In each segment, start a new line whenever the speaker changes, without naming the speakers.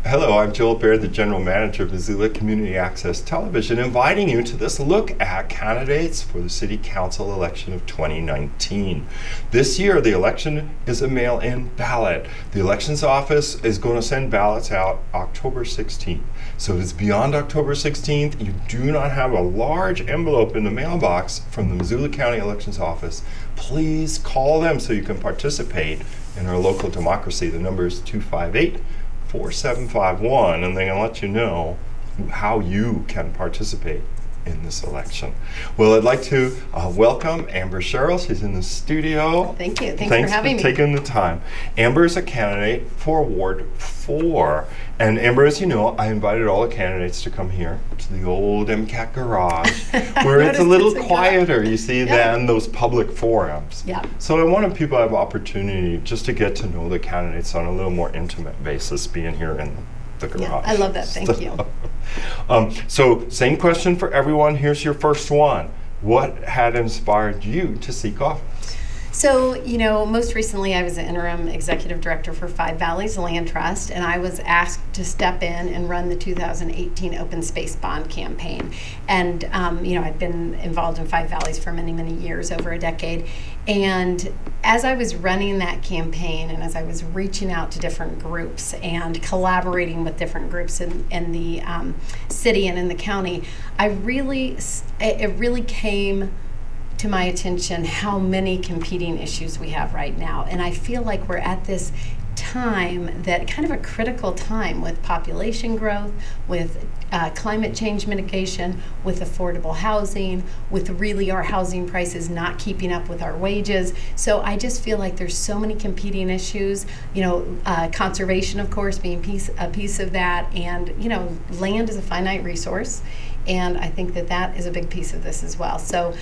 Hello, I'm Joel Baird, the General Manager of Missoula Community Access Television, inviting you to this look at candidates for the City Council election of 2019. This year, the election is a mail-in ballot. The Elections Office is going to send ballots out October 16th. So if it's beyond October 16th, you do not have a large envelope in the mailbox from the Missoula County Elections Office, please call them so you can participate in our local democracy. The number is 258-4751, and they're going to let you know how you can participate in this election. Well, I'd like to welcome Amber Sherrill. She's in the studio.
Thank you. Thanks for having me.
Taking the time. Amber is a candidate for Ward 4. And Amber, as you know, I invited all the candidates to come here to the old MCAT garage, where it's a little quieter, you see, than those public forums.
Yeah.
So I wanted people to have opportunity just to get to know the candidates on a little more intimate basis, being here in the garage.
Yeah, I love that. Thank you.
So same question for everyone. Here's your first one. What had inspired you to seek office?
So, most recently I was an interim executive director for Five Valleys Land Trust, and I was asked to step in and run the 2018 Open Space Bond campaign. And, I'd been involved in Five Valleys for many, many years, over a decade. And as I was running that campaign and as I was reaching out to different groups and collaborating with different groups in the city and in the county, it really came to my attention how many competing issues we have right now. And I feel like we're at this time, that kind of a critical time, with population growth, with climate change mitigation, with affordable housing, with really our housing prices not keeping up with our wages. So I just feel like there's so many competing issues, conservation, of course, being a piece of that. And, land is a finite resource. And I think that is a big piece of this as well. So,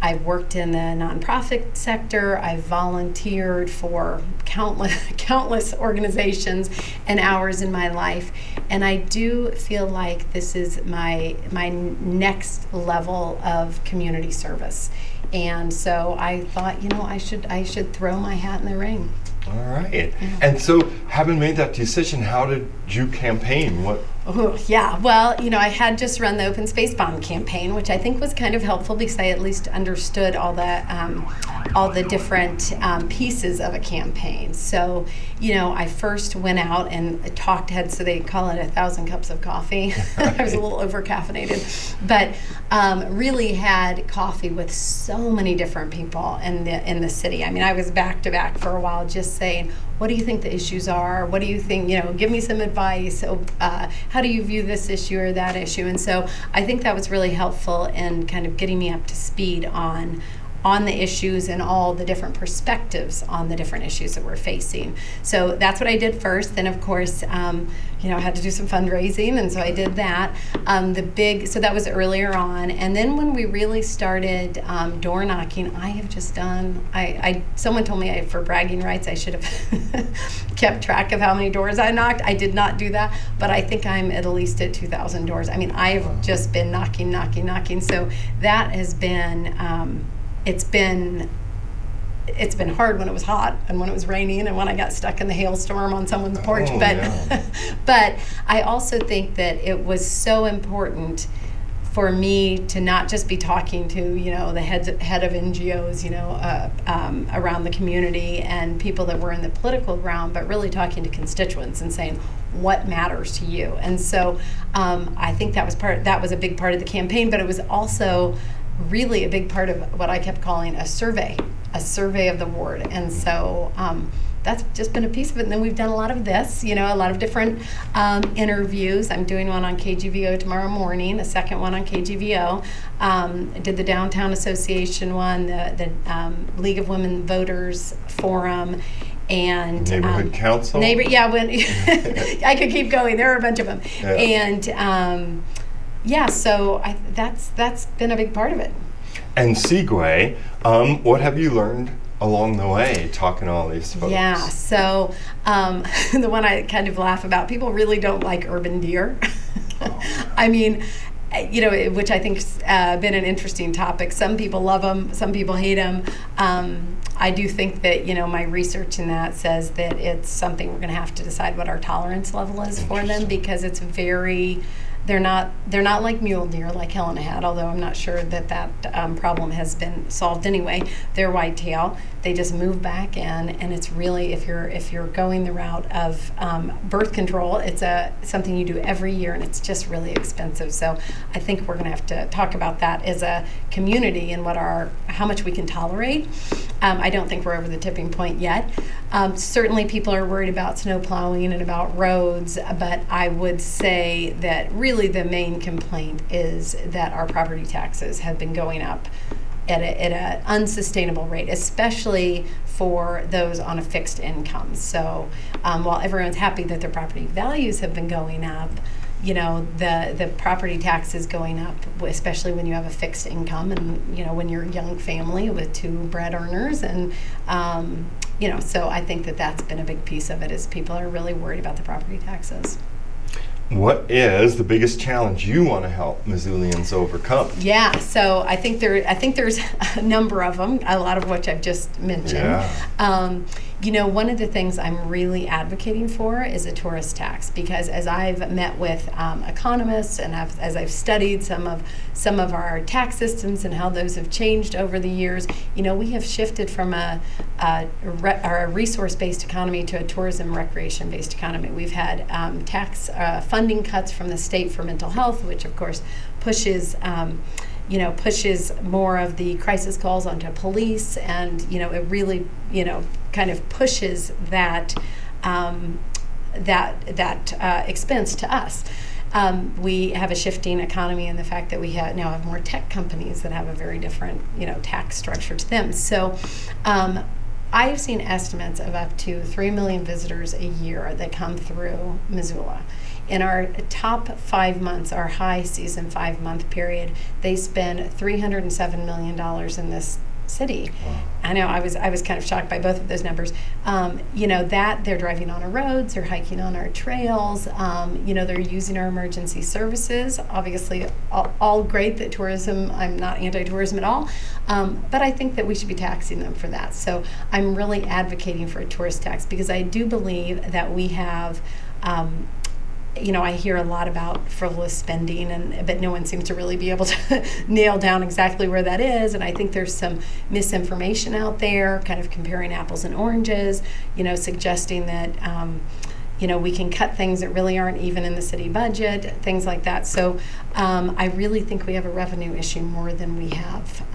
I've worked in the nonprofit sector. I've volunteered for countless organizations and hours in my life, and I do feel like this is my next level of community service. And so I thought, I should throw my hat in the ring.
All right. Yeah. And so, having made that decision, how did you campaign?
Well, I had just run the Open Space Bond campaign, which I think was kind of helpful because I at least understood all the different pieces of a campaign. So, I first went out and so they call it 1,000 cups of coffee. I was a little over caffeinated, but really had coffee with so many different people in the city. I mean, I was back to back for a while, just saying, what do you think the issues are? What do you think, give me some advice. How do you view this issue or that issue? And so I think that was really helpful in kind of getting me up to speed on the issues and all the different perspectives on the different issues that we're facing. So that's what I did first. Then, of course, I had to do some fundraising, and so I did that. So that was earlier on. And then when we really started door knocking, I have just done, someone told me for bragging rights, I should have kept track of how many doors I knocked. I did not do that, but I think I'm at least at 2,000 doors. I mean, I've just been knocking. So that has been, it's been hard when it was hot and when it was raining and when I got stuck in the hailstorm on someone's porch. But I also think that it was so important for me to not just be talking to, the head of NGOs, around the community and people that were in the political realm, but really talking to constituents and saying, what matters to you? And so I think that was a big part of the campaign, but it was also really a big part of what I kept calling a survey of the ward. And so that's just been a piece of it. And then we've done a lot of this, a lot of different interviews. I'm doing one on KGVO tomorrow morning, a second one on KGVO. I did the Downtown Association one, the League of Women Voters Forum, and
Neighborhood Council.
I could keep going. There are a bunch of them. Yeah. And so that's been a big part of it.
And Segue, what have you learned along the way talking to all these folks?
Yeah, so the one I kind of laugh about, people really don't like urban deer. I mean, which I think's been an interesting topic. Some people love them, some people hate them. I do think that, my research in that says that it's something we're going to have to decide what our tolerance level is for them, because it's they're not like mule deer like Helena had, although I'm not sure that problem has been solved anyway. They're whitetail. They just move back in, and it's really, if you're going the route of birth control, it's something you do every year, and it's just really expensive. So I think we're going to have to talk about that as a community and how much we can tolerate. I don't think we're over the tipping point yet. Certainly people are worried about snow plowing and about roads, but I would say that really the main complaint is that our property taxes have been going up at an unsustainable rate, especially for those on a fixed income. So while everyone's happy that their property values have been going up, the property tax is going up, especially when you have a fixed income and, when you're a young family with 2 bread earners. And, so I think that that's been a big piece of it, is people are really worried about the property taxes.
What is the biggest challenge you want to help Missoulians overcome?
Yeah, so I think there's a number of them, a lot of which I've just mentioned. Yeah. One of the things I'm really advocating for is a tourist tax, because as I've met with economists and as I've studied some of our tax systems and how those have changed over the years, we have shifted from a resource-based economy to a tourism recreation-based economy. We've had tax funding cuts from the state for mental health, which of course pushes more of the crisis calls onto police, and it really kind of pushes that expense to us. We have a shifting economy in the fact that we now have more tech companies that have a very different tax structure to them. So I've seen estimates of up to 3 million visitors a year that come through Missoula. In our top 5 months, our high season 5-month period, they spend $307 million in this city. Wow. I know, I was kind of shocked by both of those numbers. That they're driving on our roads, they're hiking on our trails, they're using our emergency services. Obviously, all great that tourism, I'm not anti-tourism at all, but I think that we should be taxing them for that. So I'm really advocating for a tourist tax, because I do believe that we have I hear a lot about frivolous spending, but no one seems to really be able to nail down exactly where that is. And I think there's some misinformation out there, kind of comparing apples and oranges, suggesting that, we can cut things that really aren't even in the city budget, things like that. So I really think we have a revenue issue more than we have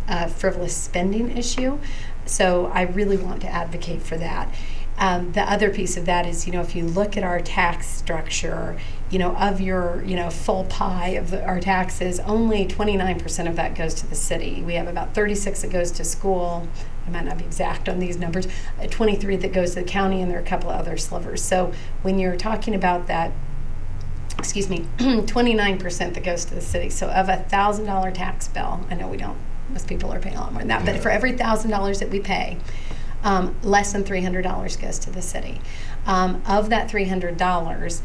a frivolous spending issue. So I really want to advocate for that. The other piece of that is, if you look at our tax structure, of your, full pie of our taxes, only 29% of that goes to the city. We have about 36 that goes to school. I might not be exact on these numbers. 23 that goes to the county, and there are a couple of other slivers. So when you're talking about that, 29% that goes to the city. So of a $1,000 tax bill, I know most people are paying a lot more than that, but for every $1,000 that we pay, less than $300 goes to the city. Of that $300,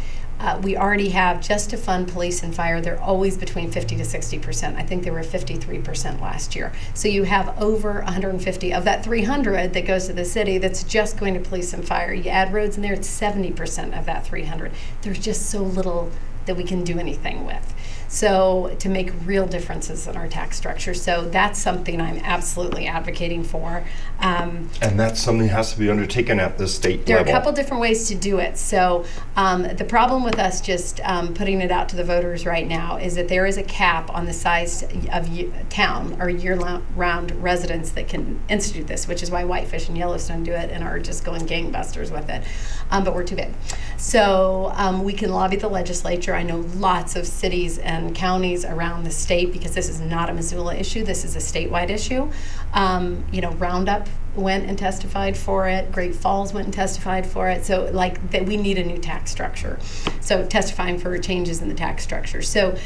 we already have, just to fund police and fire, they're always between 50 to 60%. I think they were 53% last year. So you have over 150 of that 300 that goes to the city that's just going to police and fire. You add roads in there, it's 70% of that 300. There's just so little that we can do anything with. So to make real differences in our tax structure. So that's something I'm absolutely advocating for.
And that's something that has to be undertaken at the state level.
There are a couple different ways to do it. So the problem with us just putting it out to the voters right now is that there is a cap on the size of town or year-round residents that can institute this, which is why Whitefish and Yellowstone do it and are just going gangbusters with it. But we're too big. So we can lobby the legislature. I know lots of cities and counties around the state, because this is not a Missoula issue, this is a statewide issue. Roundup went and testified for it, Great Falls went and testified for it. So that we need a new tax structure. So testifying for changes in the tax structure. So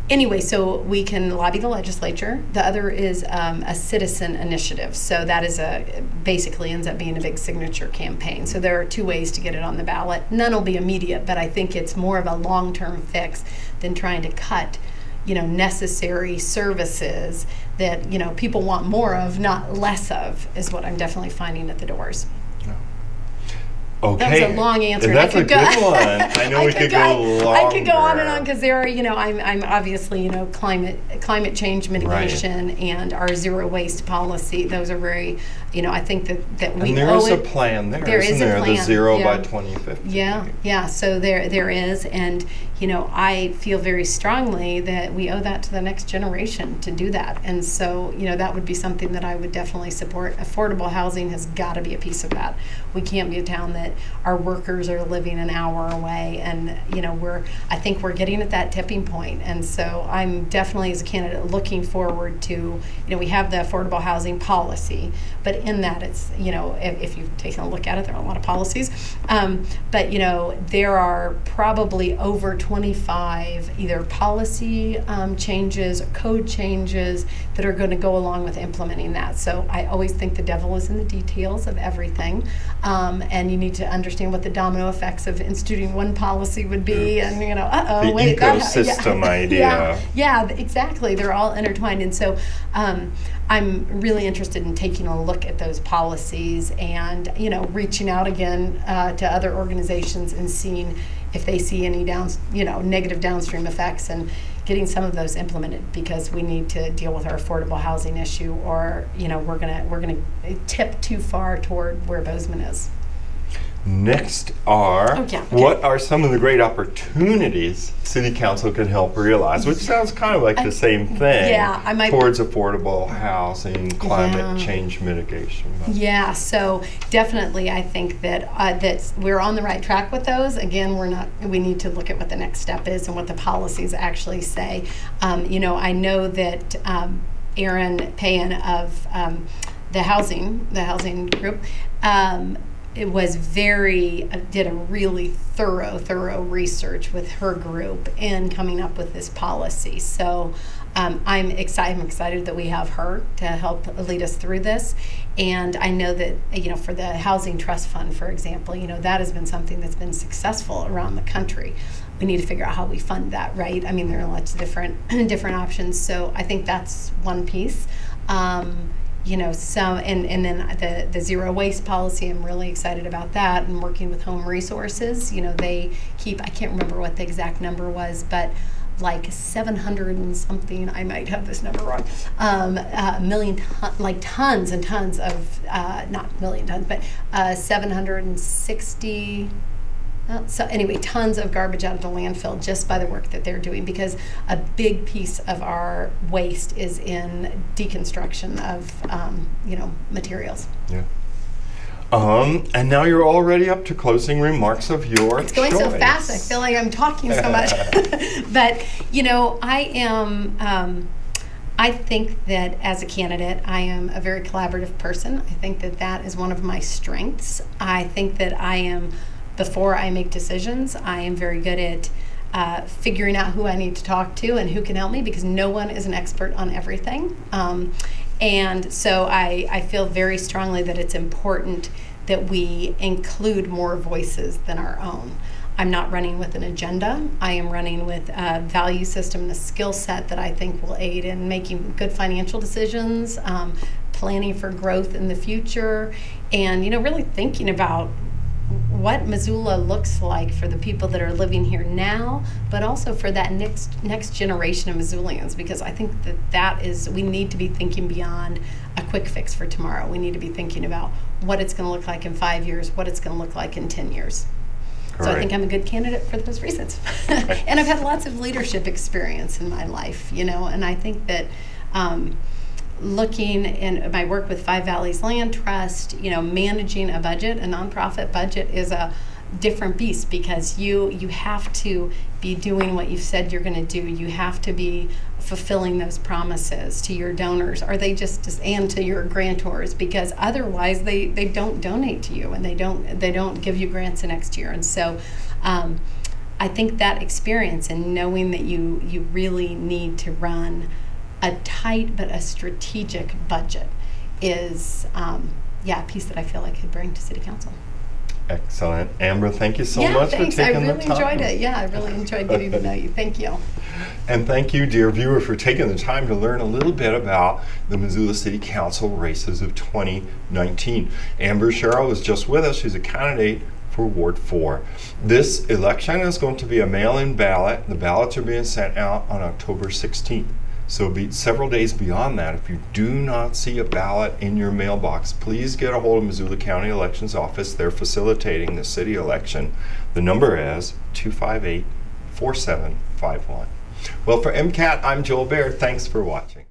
Anyway, so we can lobby the legislature. The other is a citizen initiative. So that is basically ends up being a big signature campaign. So there are two ways to get it on the ballot. None will be immediate, but I think it's more of a long-term fix than trying to cut, necessary services that, people want more of, not less of, is what I'm definitely finding at the doors.
Okay.
That was a long answer.
That's a good one. I know we could go longer.
I could go on and on because there are, I'm obviously, climate change mitigation and our zero waste policy. Those are very, I think that we
and there
owe
is
it.
a plan there,
There
isn't
is a
there?
plan.
The zero
Yeah.
by 2050.
Yeah. So there is, and I feel very strongly that we owe that to the next generation to do that. And so, that would be something that I would definitely support. Affordable housing has got to be a piece of that. We can't be a town that our workers are living an hour away, and I think we're getting at that tipping point. And so I'm definitely, as a candidate, looking forward to, we have the affordable housing policy, but in that it's, if you've taken a look at it, there are a lot of policies, but there are probably over 25 either policy changes or code changes that are going to go along with implementing that. So I always think the devil is in the details of everything, and you need to understand what the domino effects of instituting one policy would be, and
the
wait,
ecosystem idea.
Yeah, exactly. They're all intertwined, and so I'm really interested in taking a look at those policies and reaching out again to other organizations and seeing if they see any negative downstream effects and getting some of those implemented, because we need to deal with our affordable housing issue, or we're gonna tip too far toward where Bozeman is.
Next are, what are some of the great opportunities City Council can help realize, which sounds kind of like the same thing, towards affordable housing, climate change mitigation.
Yeah, so definitely I think that that we're on the right track with those. Again, we need to look at what the next step is and what the policies actually say. I know that Aaron Payan of the housing group, it was did a really thorough research with her group in coming up with this policy. So I'm excited that we have her to help lead us through this. And I know that, for the Housing Trust Fund, for example, that has been something that's been successful around the country. We need to figure out how we fund that, right? I mean, there are lots of different options. So I think that's one piece. And then the zero waste policy, I'm really excited about that, and working with Home Resources. They keep, I can't remember what the exact number was, but like 700 and something, I might have this number wrong, million, tons and tons of, not million tons, but 760, so anyway, tons of garbage out of the landfill just by the work that they're doing, because a big piece of our waste is in deconstruction of, materials.
Yeah. And now you're already up to closing remarks of your
It's going so fast, I feel like I'm talking so much. But, I think that as a candidate, I am a very collaborative person. I think that is one of my strengths. I think that before I make decisions, I am very good at figuring out who I need to talk to and who can help me, because no one is an expert on everything. And so I feel very strongly that it's important that we include more voices than our own. I'm not running with an agenda. I am running with a value system and a skill set that I think will aid in making good financial decisions, planning for growth in the future, and really thinking about what Missoula looks like for the people that are living here now, but also for that next generation of Missoulians, because I think we need to be thinking beyond a quick fix for tomorrow. We need to be thinking about what it's going to look like in 5 years, what it's going to look like in 10 years. Correct. So I think I'm a good candidate for those reasons. And I've had lots of leadership experience in my life, and I think that looking in my work with Five Valleys Land Trust, managing a budget, a nonprofit budget, is a different beast, because you have to be doing what you've said you're going to do. You have to be fulfilling those promises to your donors, or and to your grantors, because otherwise they don't donate to you, and they don't give you grants the next year. And so I think that experience and knowing that you really need to run a tight but a strategic budget is a piece that I feel I could bring to City Council.
Excellent. Amber, thank you so
Yeah,
much
thanks.
for taking the
I
time.
really enjoyed it. Yeah, I really enjoyed getting to know you. Thank you.
And thank you, dear viewer, for taking the time to learn a little bit about the Missoula City Council races of 2019. Amber Sherrill is just with us. She's a candidate for Ward 4. This election is going to be a mail-in ballot. The ballots are being sent out on October 16th. So it'll be several days beyond that. If you do not see a ballot in your mailbox, please get a hold of Missoula County Elections Office. They're facilitating the city election. The number is 258-4751. Well, for MCAT, I'm Joel Baird. Thanks for watching.